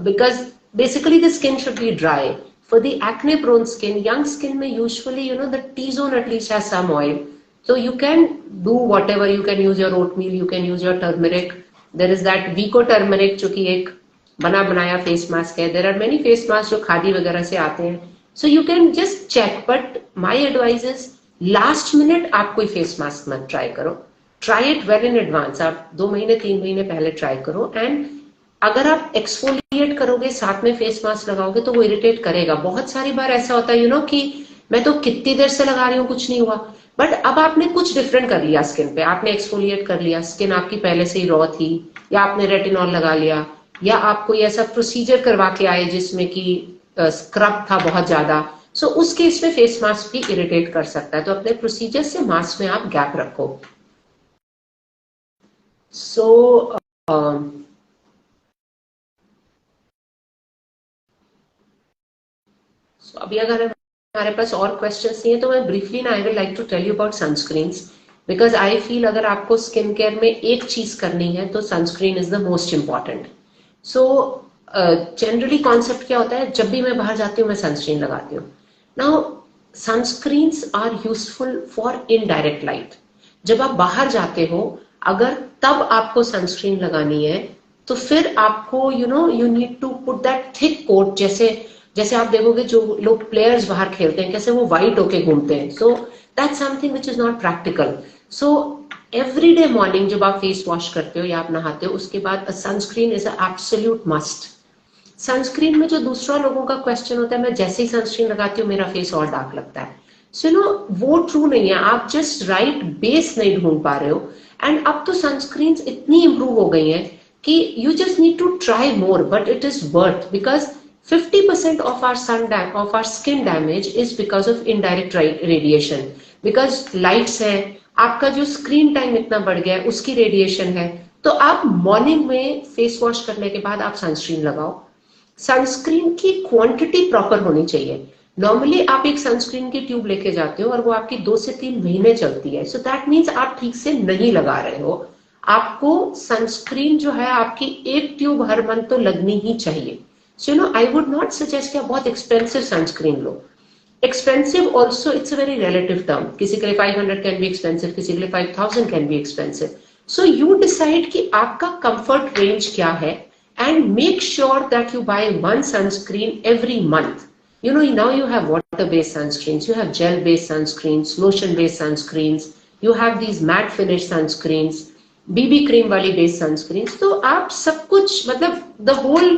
because basically the skin should be dry. For the acne prone skin, young skin may usually the T-zone at least has some oil, so you can do whatever. You can use your oatmeal, you can use your turmeric. There is that Vico turmeric जो कि एक बना बनाया फेस मास्क है। There are many face masks जो खादी वगैरह से आते हैं, so you can just check. But my advice is last minute आप कोई फेस मास्क मत ट्राई करो। Try it well in advance. आप 2 महीने 3 महीने पहले ट्राई करो, एंड अगर आप एक्सफोलिएट करोगे साथ में फेस मास्क लगाओगे तो वो इरिटेट करेगा। बहुत सारी बार ऐसा होता है कि मैं तो कितनी देर से लगा रही हूँ, कुछ नहीं हुआ, बट अब आपने कुछ डिफरेंट कर लिया स्किन पे, आपने एक्सफोलिएट कर लिया, स्किन आपकी पहले से ही रॉ थी, या आपने रेटिनॉल लगा लिया, या आप कोई ऐसा प्रोसीजर करवा के आए जिसमें कि स्क्रब था बहुत ज्यादा, सो उस केस में फेस मास्क भी इरिटेट कर सकता है। तो अपने प्रोसीजर से मास्क में आप गैप रखो। सो अभी अगर हमारे पास और क्वेश्चंस नहीं है तो मैं ब्रीफली ना I will like to tell you about sunscreens, because I feel अगर आपको स्किन केयर में एक चीज करनी है तो sunscreen is the most important. So generally concept क्या होता है, जब भी मैं बाहर जाती हूँ मैं सनस्क्रीन लगाती हूँ। Now sunscreens are useful for indirect light. जब आप बाहर जाते हो, अगर तब आपको सनस्क्रीन लगानी है तो फिर आपको you need to put that thick coat. जैसे जैसे आप देखोगे जो लोग प्लेयर्स बाहर खेलते हैं कैसे वो व्हाइट होके घूमते हैं, so that's something which is not practical. So every day morning जब आप फेस वॉश करते हो या आप नहाते हो, उसके बाद sunscreen is absolute must. Sunscreen में जो दूसरा लोगों का क्वेश्चन होता है, मैं जैसे ही सनस्क्रीन लगाती हूँ मेरा फेस और डार्क लगता है, सो वो ट्रू नहीं है। आप जस्ट राइट बेस नहीं ढूंढ पा रहे हो। एंड अब तो सनस्क्रीन इतनी इंप्रूव हो गई हैं कि you just need to try more, but it is worth, because 50% of our skin damage is because of indirect radiation, because lights है, आपका जो स्क्रीन टाइम इतना बढ़ गया है उसकी रेडिएशन है। तो आप मॉर्निंग में फेस वॉश करने के बाद आप सनस्क्रीन लगाओ। सनस्क्रीन की क्वांटिटी प्रॉपर होनी चाहिए। नॉर्मली आप एक सनस्क्रीन की ट्यूब लेके जाते हो और वो आपकी 2 से 3 महीने चलती है, सो दैट मीन्स आप ठीक से नहीं लगा रहे हो। आपको सनस्क्रीन जो है आपकी एक ट्यूब हर मंथ तो लगनी ही चाहिए। So I would not suggest कि आप बहुत expensive sunscreen low. Expensive also it's a very relative term, किसी के लिए 500 कैन बी एक्सपेंसिव, किसी के लिए 5000 can be expensive. So you decide कि आपका कंफर्ट रेंज क्या है, and make sure that you by one sunscreen every month. Now you have water based sunscreens, you have gel based sunscreens, lotion based sunscreens, you have these matte finish sunscreens, BB cream वाली based sunscreens। तो आप सब कुछ मतलब the whole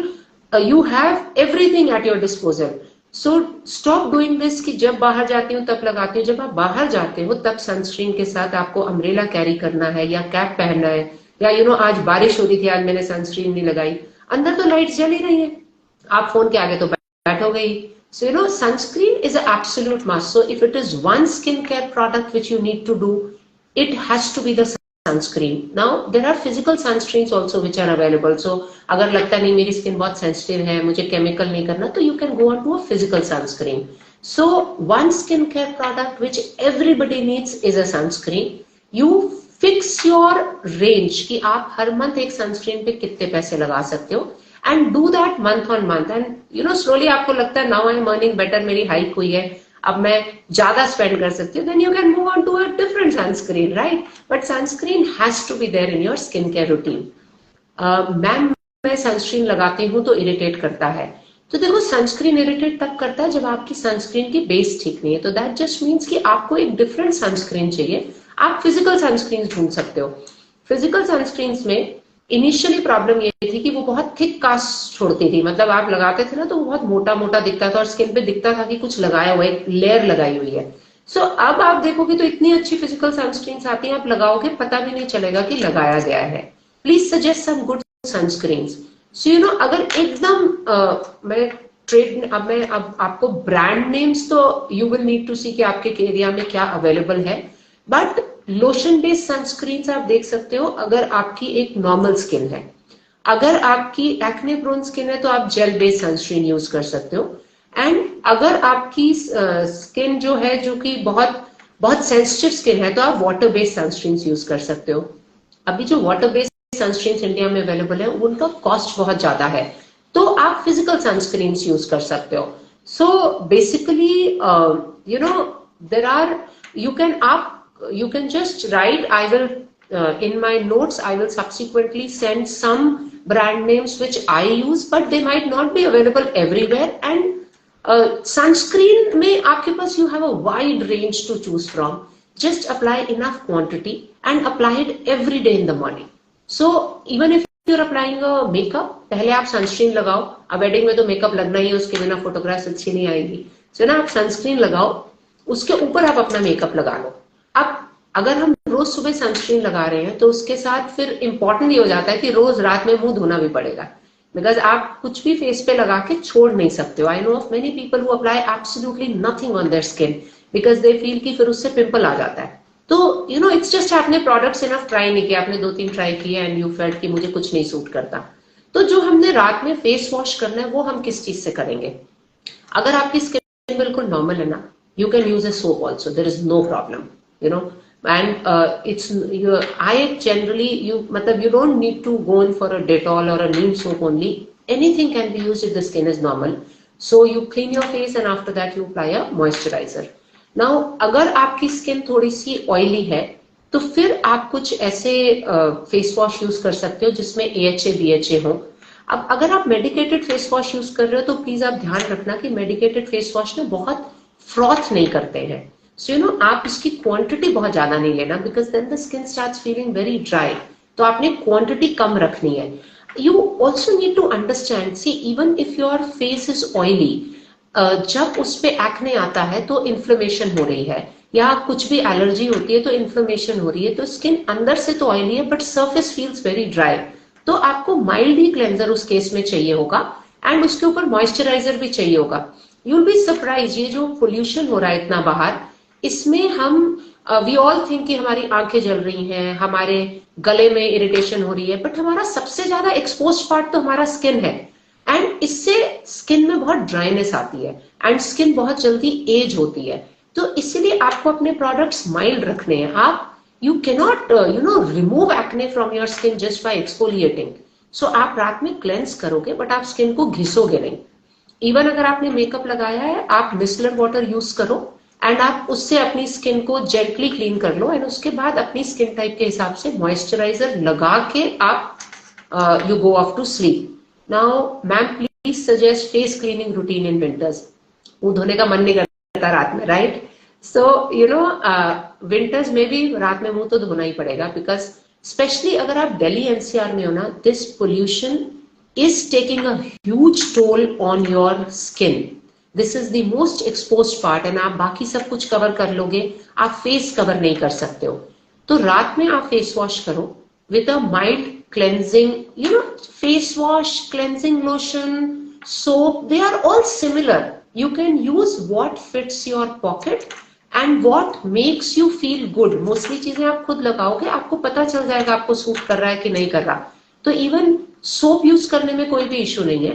you have everything at your disposal। So stop doing this कि जब बाहर जाती हूँ तब लगाती हूँ। जब आप बाहर जाते हो तब सनस्क्रीन के साथ आपको अम्ब्रेला कैरी करना है या कैप पहनना है, या आज बारिश हो रही थी, आज मैंने सनस्क्रीन नहीं लगाई, अंदर तो लाइट जल ही रही है, आप फोन के आगे तो बैठोगे ही। So sunscreen is an absolute must। So if it is one skincare product which you need to do, it has to be the sunscreen। Now there are physical sunscreens also which are available। So अगर लगता नहीं मेरी स्किन बहुत सेंसिटिव है, मुझे केमिकल नहीं करना, तो you can go on to a physical sunscreen। So one skincare product which everybody needs is a sunscreen। You fix your range कि आप हर मंथ एक सनस्क्रीन पे कितने पैसे लगा सकते हो, and do that month on month। and slowly आपको लगता है now I am earning better, मेरी हाइक हुई है, अब मैं ज्यादा स्पेंड कर सकती हूँ, then you can move on to a different sunscreen, right? But sunscreen has to be there in your skincare routine। Ma'am मैं सनस्क्रीन लगाती हूँ तो इरिटेट करता है, तो देखो सनस्क्रीन इरिटेट तब करता है जब आपकी सनस्क्रीन की बेस ठीक नहीं है, तो दैट जस्ट मीन्स कि आपको एक डिफरेंट सनस्क्रीन चाहिए। आप फिजिकल सनस्क्रीन ढूंढ सकते हो। फिजिकल सनस्क्रीन में इनिशियली प्रॉब्लम ये थी कि वो बहुत थिक कास्ट छोड़ती थी, मतलब आप लगाते थे ना तो वो बहुत मोटा मोटा दिखता था और स्किन पे दिखता था कि कुछ लगाया हुआ है, एक लेयर लगाई हुई है। सो अब आप देखोगे तो इतनी अच्छी फिजिकल सनस्क्रीन आती हैं, आप लगाओगे पता भी नहीं चलेगा कि लगाया गया है। Please suggest some good sunscreen. So अगर एकदम मैं ट्रेड अब आपको ब्रांड नेम्स तो you will need to see कि आपके एरिया में क्या अवेलेबल है, बट लोशन बेस्ड सनस्क्रीन आप देख सकते हो अगर आपकी एक नॉर्मल स्किन है। अगर आपकी एक्ने प्रोन स्किन है तो आप जेल बेस्ड सनस्क्रीन यूज कर सकते हो। एंड अगर आपकी स्किन जो है जो कि बहुत बहुत सेंसिटिव स्किन है तो आप वाटर बेस्ड सनस्क्रीन यूज कर सकते हो। अभी जो वाटर बेस्ड सनस्क्रीन इंडिया में अवेलेबल है उनका कॉस्ट बहुत ज्यादा है, तो आप फिजिकल सनस्क्रीन यूज कर सकते हो। So basically there are you can just write, I will in my notes I will subsequently send some brand names which I use, but they might not be available everywhere। and sunscreen में आपके पास you have a wide range to choose from। just apply enough quantity and apply it every day in the morning. So even if you're applying a makeup, पहले आप सनस्क्रीन लगाओ. अब वेडिंग में तो मेकअप लगना ही है, उसके बिना फोटोग्राफ्स अच्छी नहीं आएगी. सो ना आप सनस्क्रीन लगाओ, उसके ऊपर आप अपना मेकअप लगा लो. अब अगर हम रोज सुबह सनस्क्रीन लगा रहे हैं तो उसके साथ फिर इंपॉर्टेंट ये हो जाता है कि रोज रात में मुंह धोना भी पड़ेगा, बिकॉज आप कुछ भी फेस पे लगा के छोड़ नहीं सकते हो. आई know of many people who apply absolutely nothing on their skin because they feel कि फिर उससे पिंपल आ जाता है. तो यू नो इट्स जस्ट आपने प्रोडक्ट्स इनफ ट्राई नहीं किया, आपने 2-3 ट्राई किए एंड यू फेल्ट कि मुझे कुछ नहीं सूट करता. तो जो हमने रात में फेस वॉश करना है वो हम किस चीज से करेंगे? अगर आपकी स्किन बिल्कुल नॉर्मल है ना, you can use a soap also, there is no problem, you know. And it's I generally you don't need to go in for a Dettol or a neem soap only. Anything can be used if the skin is normal. So you clean your face and after that you apply a moisturizer. Now अगर आपकी स्किन थोड़ी सी ऑयली है तो फिर आप कुछ ऐसे फेस वॉश यूज कर सकते हो जिसमें AHA BHA हो. अब अगर आप मेडिकेटेड फेस वॉश यूज कर रहे हो तो प्लीज आप ध्यान रखना कि मेडिकेटेड फेस वॉश में बहुत फ्रॉथ नहीं करते हैं. सो यू नो आप इसकी क्वांटिटी बहुत ज्यादा नहीं लेना, because then the skin starts feeling very dry. तो आपने क्वांटिटी कम रखनी है. You also need to understand, see even if your face is oily, जब उस पे एक्ने आता है तो इन्फ्लेमेशन हो रही है या कुछ भी एलर्जी होती है तो इन्फ्लेमेशन हो रही है, तो स्किन अंदर से तो ऑयली है but surface feels very dry. तो आपको माइल्ड ही क्लेंजर उस केस में चाहिए होगा एंड उसके ऊपर मॉइस्चराइजर भी चाहिए होगा. यू विल बी सरप्राइज, ये जो पोल्यूशन हो रहा है इतना बाहर, इसमें हम वी ऑल थिंक कि हमारी आंखें जल रही हैं, हमारे गले में इरिटेशन हो रही है, बट हमारा सबसे ज्यादा एक्सपोज्ड पार्ट तो हमारा स्किन है एंड इससे स्किन में बहुत ड्राइनेस आती है एंड स्किन बहुत जल्दी एज होती है. तो इसीलिए आपको अपने प्रोडक्ट्स माइल्ड रखने हैं. आप you cannot remove acne from your skin just by exfoliating. So आप रात में क्लेंस करोगे बट आप स्किन को घिसोगे नहीं. इवन अगर आपने मेकअप लगाया है, आप मिसलर वाटर यूज करो एंड आप उससे अपनी स्किन को जेंटली क्लीन कर लो एंड उसके बाद अपनी स्किन टाइप के हिसाब से मॉइस्चराइजर लगा के आप you go off to sleep. Now ma'am please suggest face cleaning routine in winters. मुंह धोने का मन नहीं करता रात में, right? So you know winters में भी रात में मुंह तो धोना ही पड़ेगा, बिकॉज स्पेशली अगर आप दिल्ली NCR में हो ना, this pollution is taking a huge toll on your skin. This is the most exposed part and आप बाकी सब कुछ कवर कर लोगे, आप फेस कवर नहीं कर सकते हो. तो रात में आप फेस वॉश करो with a mild cleansing, you know, face wash, cleansing lotion, soap, they are all similar. You can use what fits your pocket and what makes you feel good. Mostly चीजें आप खुद लगाओगे, आपको पता चल जाएगा आपको सूट कर रहा है कि नहीं कर रहा. तो इवन सोप यूज करने में कोई भी इश्यू नहीं है.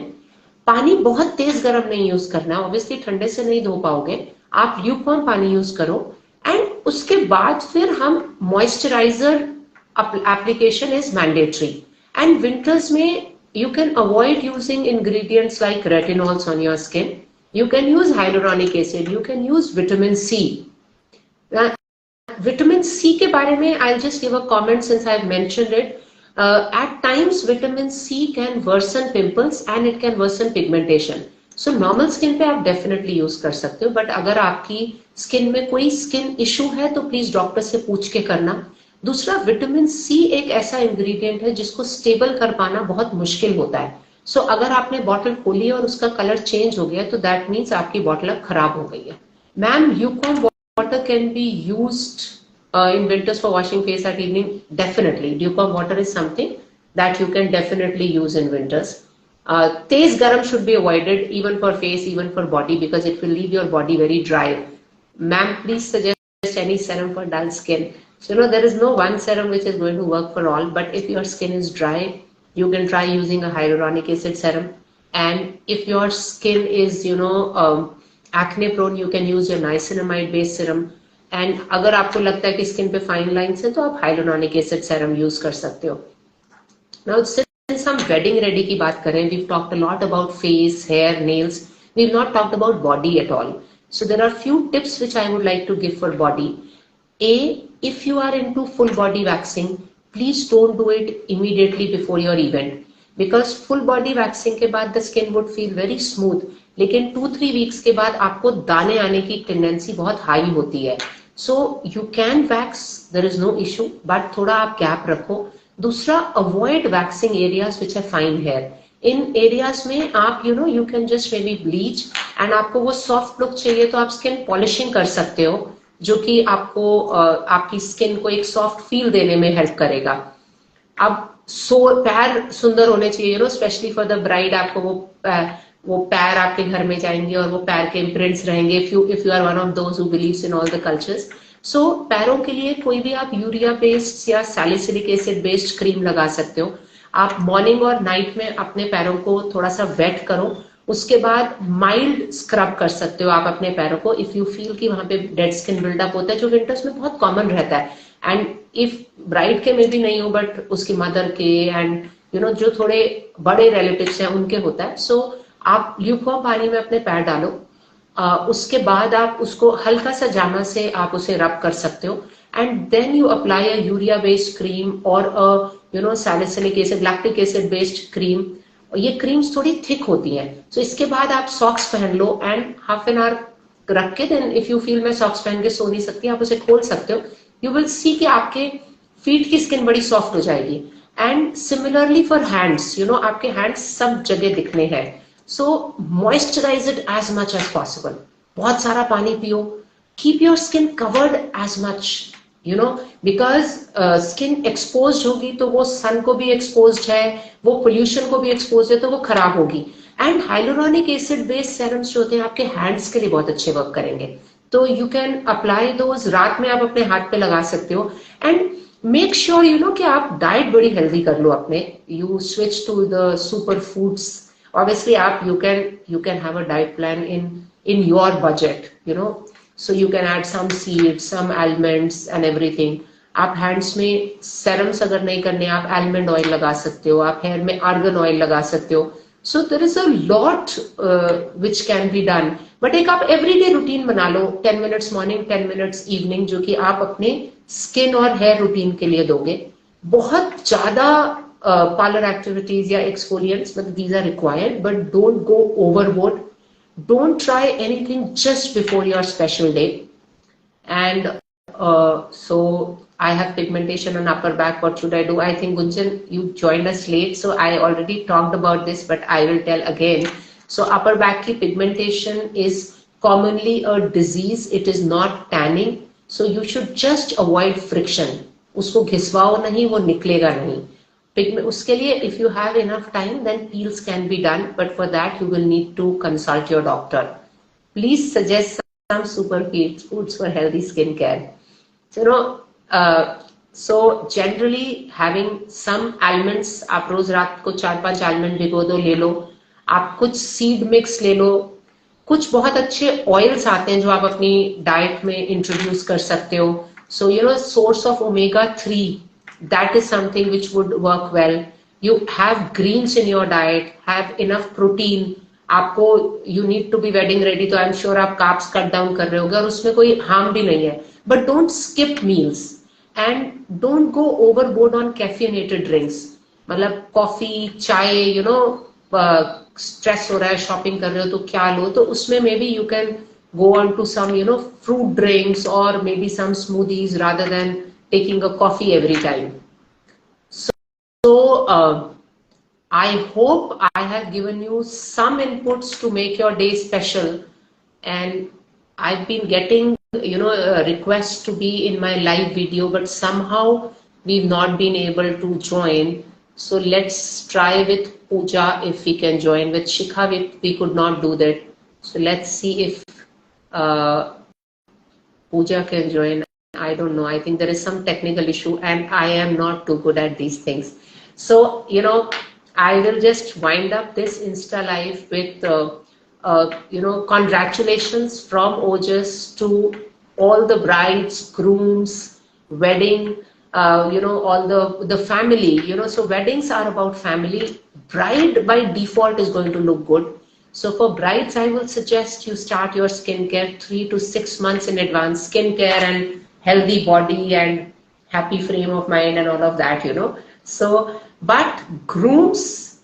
पानी बहुत तेज गर्म नहीं यूज करना, ऑब्वियसली ठंडे से नहीं धो पाओगे, आप ल्यूकवार्म पानी यूज करो एंड उसके बाद फिर हम moisturiser application is mandatory. And winters में you can avoid using ingredients like retinols on your skin. You can use hyaluronic acid, you can use vitamin C. Vitamin C के बारे में I'll just give a comment since I've mentioned it. At times vitamin C can worsen pimples and it can worsen pigmentation. So normal skin पे आप definitely use कर सकते हो, but अगर आपकी skin में कोई skin issue है तो please डॉक्टर से पूछ के करना. दूसरा, विटामिन सी एक ऐसा इंग्रेडिएंट है जिसको स्टेबल कर पाना बहुत मुश्किल होता है. सो अगर आपने बॉटल खोली और उसका कलर चेंज हो गया तो दैट मीन्स आपकी बॉटल अब खराब हो गई है. Ma'am, lukewarm water can be used in winters for washing face at evening. Definitely lukewarm water is something that you can definitely use in winters. तेज गर्म should be avoided even for face, even for body, because it will leave your body very dry. Ma'am, please suggest any serum for dull skin. So, you know, there is no one serum which is going to work for all, but if your skin is dry, you can try using a hyaluronic acid serum. And if your skin is, you know, acne prone, you can use your niacinamide based serum. And अगर आपको लगता है कि स्किन पे फाइन लाइंस है तो आप hyaluronic acid serum यूज कर सकते हो. Now, since हम wedding ready की बात करें, we've talked a lot about face, hair, nails. We've not talked about body at all. So there are few tips which I would like to give for body. A, if you are into full body waxing, please don't do it immediately before your event, because full body waxing के बाद the skin would feel very smooth, लेकिन 2-3 weeks के बाद आपको दाने आने की टेंडेंसी बहुत हाई होती है. So you can wax, there is no issue, but थोड़ा आप गैप रखो। दूसरा, avoid waxing areas which are fine hair. In areas में आप you can just maybe bleach, and आपको वो सॉफ्ट लुक चाहिए तो आप स्किन पॉलिशिंग कर सकते हो, जो कि आपको आपकी स्किन को एक सॉफ्ट फील देने में हेल्प करेगा। अब पैर सुंदर होने चाहिए, स्पेशली फॉर द ब्राइड। आपको वो पैर आपके घर में जाएंगे और वो पैर के इम्प्रिंट्स रहेंगे, if you are one of those who believes in all the cultures. सो पैरों के लिए कोई भी आप यूरिया बेस्ड या सैलिसिलिक एसिड बेस्ड क्रीम लगा सकते हो। आप मॉर्निंग और नाइट में अपने पैरों को थोड़ा सा वेट करो, उसके बाद माइल्ड स्क्रब कर सकते हो आप अपने पैरों को, इफ यू फील कि वहां पे डेड स्किन बिल्डअप होता है, जो विंटर्स में बहुत कॉमन रहता है। एंड इफ ब्राइड के में भी नहीं हो, बट उसकी मदर के एंड जो थोड़े बड़े रिलेटिव्स हैं उनके होता है। सो आप ल्यूकवार्म पानी में अपने पैर डालो, उसके बाद आप उसको हल्का सा जामा से आप उसे रब कर सकते हो, and then you apply a urea based cream और salicylic acid, lactic acid based cream. ये क्रीम्स थोड़ी थिक होती हैं। सो इसके बाद आप सॉक्स पहन लो एंड हाफ एन आवर रख के, देन इफ यू फील मैं सॉक्स पहन के सो नहीं सकती, आप उसे खोल सकते हो। यू विल सी कि आपके फीट की स्किन बड़ी सॉफ्ट हो जाएगी। एंड सिमिलरली फॉर हैंड्स, आपके हैंड्स सब जगह दिखने हैं। So moisturize it as much as possible. बहुत सारा पानी पियो, keep your skin covered as much, because skin expose होगी तो वो सन को भी एक्सपोज है, वो पोल्यूशन को भी एक्सपोज है, तो वो खराब होगी। And hyaluronic acid based serums जो होते हैं आपके हैंड्स के लिए बहुत अच्छे वर्क करेंगे, तो यू कैन अप्लाई दोज। रात में आप अपने हाथ पे लगा सकते हो। एंड मेक श्योर कि आप डाइट बड़ी हेल्दी कर लो अपने, you switch to the super foods. Obviously आप you can have a diet plan in your budget, so you can add some seeds, some almonds and everything. आप हैंड्स में सेरम्स अगर नहीं करने, आप आलमंड ऑयल लगा सकते हो, आप हेयर में आर्गन ऑयल लगा सकते हो। So there is a lot which can be done, but एक आप एवरीडे रूटीन बना लो, 10 मिनट्स मॉर्निंग, 10 मिनट्स इवनिंग, जो कि आप अपने स्किन और हेयर रूटीन के लिए दोगे। बहुत ज्यादा parlor activities या exfoliants, but these are required, but don't go overboard. Don't try anything just before your special day. And so I have pigmentation on upper back. What should I do? I think Gunjan, you joined us late, so I already talked about this, but I will tell again. So upper back की pigmentation is commonly a disease. It is not tanning. So you should just avoid friction. उसको घिसवाओ नहीं, वो निकलेगा नहीं। उसके लिए if you have enough time, then peels can be done, but for that you will need to consult your doctor. Please suggest some superfoods for healthy skin care. So so generally having some almonds, आप रोज रात को 4-5 आलमंड भिगो दो, ले लो। आप कुछ सीड मिक्स ले लो। कुछ बहुत अच्छे ऑयल्स आते हैं जो आप अपनी डाइट में इंट्रोड्यूस कर सकते हो। So source of omega-3, that is something which would work well. You have greens in your diet, have enough protein. आपको you need to be wedding ready, तो I'm sure आप carbs cut down कर रहे होगे और उसमें कोई harm भी नहीं है, but don't skip meals and don't go overboard on caffeinated drinks. मतलब कॉफी, चाय, स्ट्रेस हो रहा है, शॉपिंग कर रहे हो तो क्या लो, तो उसमें may be you can go on to some fruit drinks or maybe some smoothies rather than taking a coffee every time. So I hope I have given you some inputs to make your day special, and I've been getting requests to be in my live video, but somehow we've not been able to join. So let's try with Pooja if we can join. With Shikha we could not do that, so let's see if Pooja can join. I don't know. I think there is some technical issue and I am not too good at these things. So, I will just wind up this Insta Live with, congratulations from Ojas to all the brides, grooms, wedding, all the family, so weddings are about family. Bride by default is going to look good. So for brides, I will suggest you start your skincare 3 to 6 months in advance. Skincare and healthy body and happy frame of mind and all of that, So, but grooms,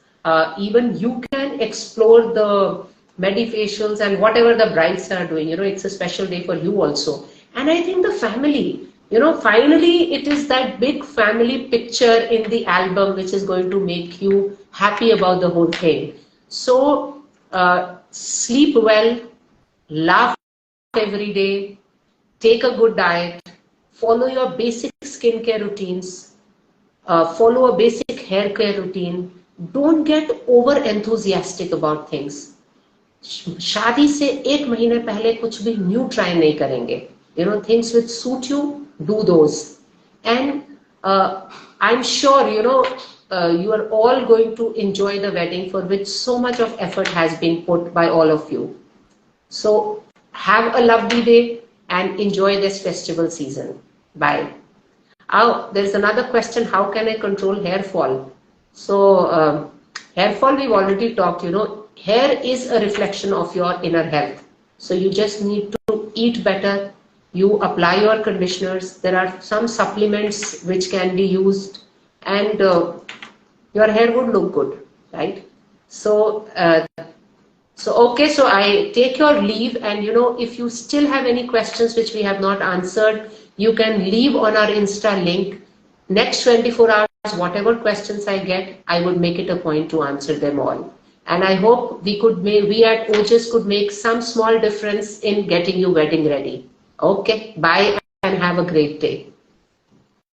even you can explore the medifacials and whatever the brides are doing. It's a special day for you also. And I think the family, finally it is that big family picture in the album which is going to make you happy about the whole thing. So sleep well, laugh every day, take a good diet, follow your basic skincare routines, follow a basic hair care routine. Don't get over enthusiastic about things. शादी से एक महीने पहले कुछ भी न्यू ट्राई नहीं करेंगे. Things which suit you, do those. And I'm sure you are all going to enjoy the wedding, for which so much of effort has been put by all of you. So have a lovely day and enjoy this festival season. Bye. There's another question: how can I control hair fall? So hair fall, we've already talked. Hair is a reflection of your inner health. So you just need to eat better. You apply your conditioners. There are some supplements which can be used, and your hair would look good, right? So okay, so I take your leave, and if you still have any questions which we have not answered, you can leave on our Insta link. Next 24 hours, whatever questions I get, I would make it a point to answer them all. And I hope we at OJIS could make some small difference in getting you wedding ready. Okay, bye and have a great day.